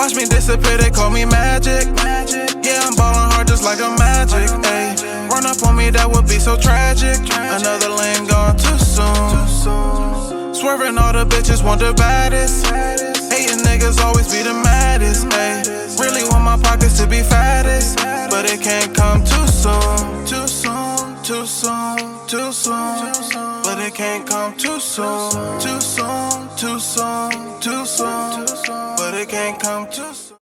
Watch me disappear, they call me magic. Yeah, I'm ballin' hard just like a magic. Ayy, run up on me, that would be so tragic. Another lane gone too soon. Swerving all the bitches want the baddest. Hating niggas always be the maddest. Ayy, really want my pockets to be fattest, but it can't come too soon. Too soon, too soon, too soon. But it can't come too soon. Too soon, too soon, too soon. But it can't come too soon.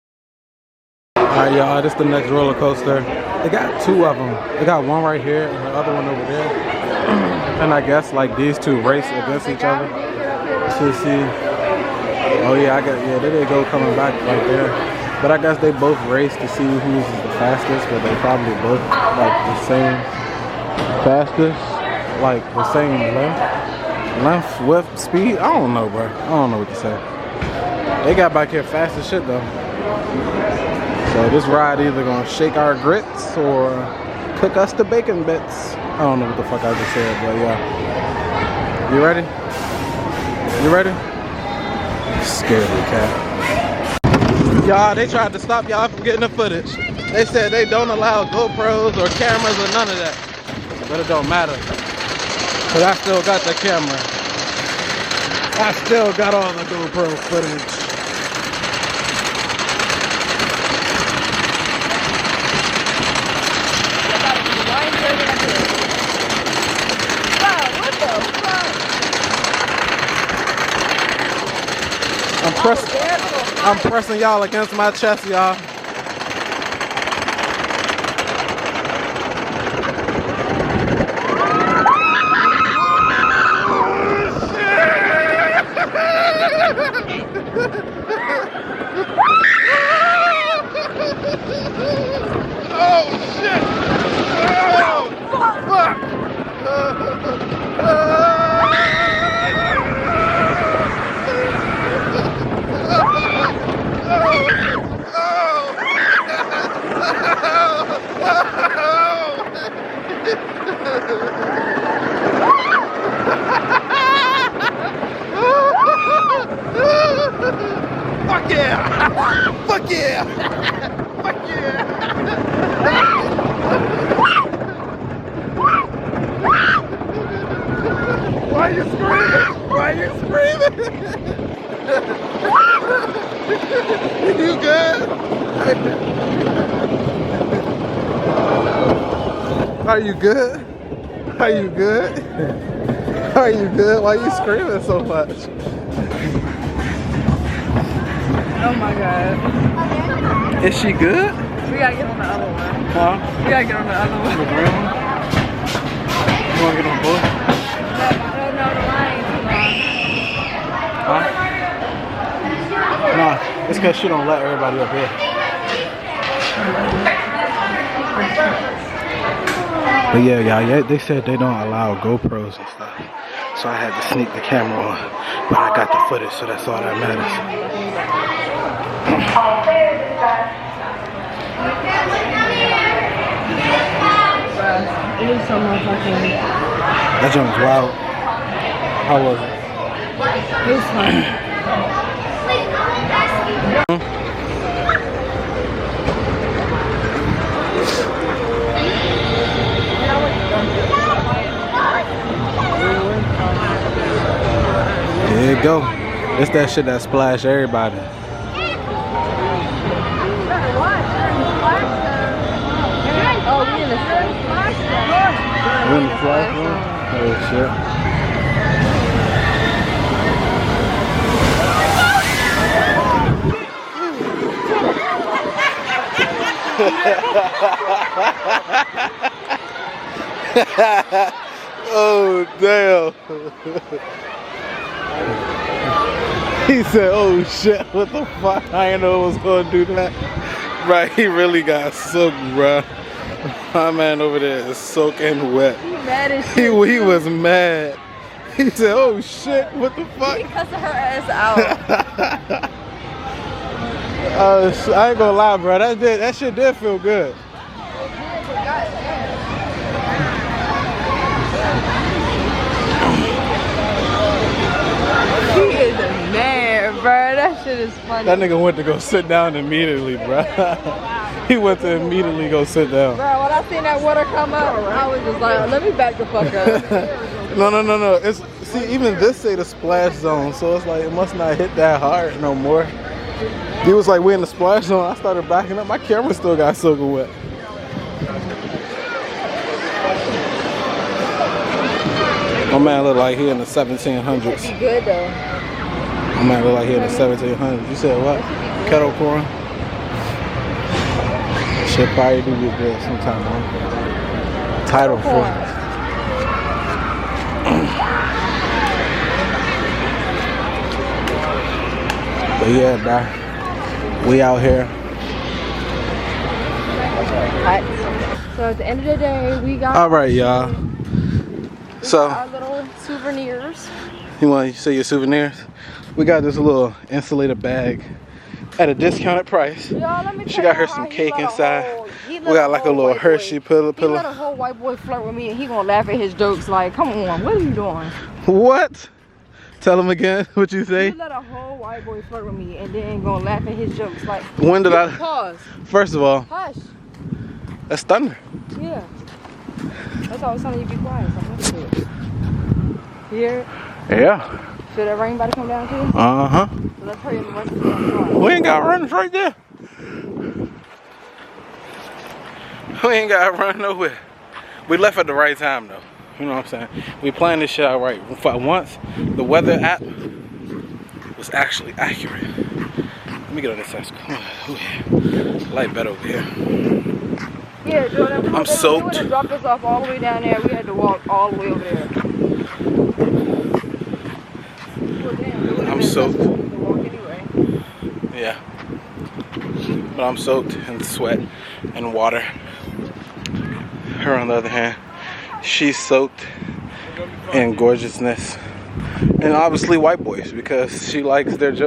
Alright, y'all, this is the next roller coaster. They got two of them. They got one right here and the other one over there. And I guess like these two race against each other to see. Oh yeah, there they go coming back right there. But I guess they both race to see who's the fastest, but they probably both like the same fastest, like the same length, width, speed. I don't know, bro. I don't know what to say. They got back here fast as shit though. So this ride either gonna shake our grits or cook us the bacon bits. I don't know what the fuck I just said, but yeah. You ready? You ready? Scared of the cat. Y'all, they tried to stop y'all from getting the footage. They said they don't allow GoPros or cameras or none of that. But it don't matter. Cause I still got the camera. I still got all the GoPro footage. I'm pressing y'all against my chest, y'all. Oh shit! Oh fuck! Fuck yeah! Fuck yeah! Fuck yeah! Why are you screaming? Why are you screaming? You good? Are you good? Are you good? Are you good? Why are you screaming so much? Oh my god. Is she good? We gotta get on the other one. Huh? We gotta get on the other one. The green one? You wanna get on both? No, the line's too long. Huh? Nah, it's cause she don't let everybody up here. But yeah, y'all, they said they don't allow GoPros and stuff. So I had to sneak the camera on. But I got the footage, so that's all that matters. It was so motherfucking. That jump was wild. How was it? It was fun. There you go. It's that shit that splash everybody. Oh, we in the splash zone. You in the splash room? Oh shit. Oh damn. He said, oh shit, what the fuck? I didn't know I was gonna do that. Right, he really got soaked, bro. My man over there is soaking wet. He mad as shit. He was mad. He said, oh shit, what the fuck? He cussing her ass out. I ain't gonna lie, bro. That shit did feel good. He is mad, bro. That shit is funny. That nigga went to go sit down immediately, bro. He went to immediately go sit down. Bro, when I seen that water come up, I was just like, let me back the fuck up. No. It's see, even this say the splash zone, so it's like it must not hit that hard no more. He was like, we in the splash zone. I started backing up. My camera still got soaking wet. My man look like he in the 1700s. Be good though. My man look like he in the 1700s. You said what? Kettle corn? Should probably do get good sometime, man. Title for But yeah, bro. We out here. So at the end of the day, we got Alright, y'all. So our little souvenirs. you want to see your souvenirs? We got this little insulated bag at a discounted price. Y'all, let me She tell got y'all her some how he cake let a inside. whole- he We let got like a whole little white Hershey boy- pillow. He let a whole white boy flirt with me and he gonna laugh at his jokes like, come on, what are you doing? What? Tell him again what you say. You let a whole white boy flirt with me and then gonna laugh at his jokes like, When did I? pause, First of all, hush, that's thunder. yeah. That's all I was telling you, be quiet. So listen to it. You hear it? Yeah. Should that rain about to come down too? Uh-huh. So let's hurry up and run to the front. We ain't got runners right there. We ain't got to run nowhere. We left at the right time though. You know what I'm saying? We planned this shit out right. For once, the weather app was actually accurate. Let me get on this side. Oh, yeah. Light better over here. Yeah, Jordan, I'm they soaked. would have dropped us off all the way down there. We had to walk all the way over there. Well, damn, it would've I'm been soaked. best to walk anyway. Yeah. But I'm soaked in sweat and water. Her, on the other hand, she's soaked in gorgeousness. And obviously white boys, because she likes their jokes.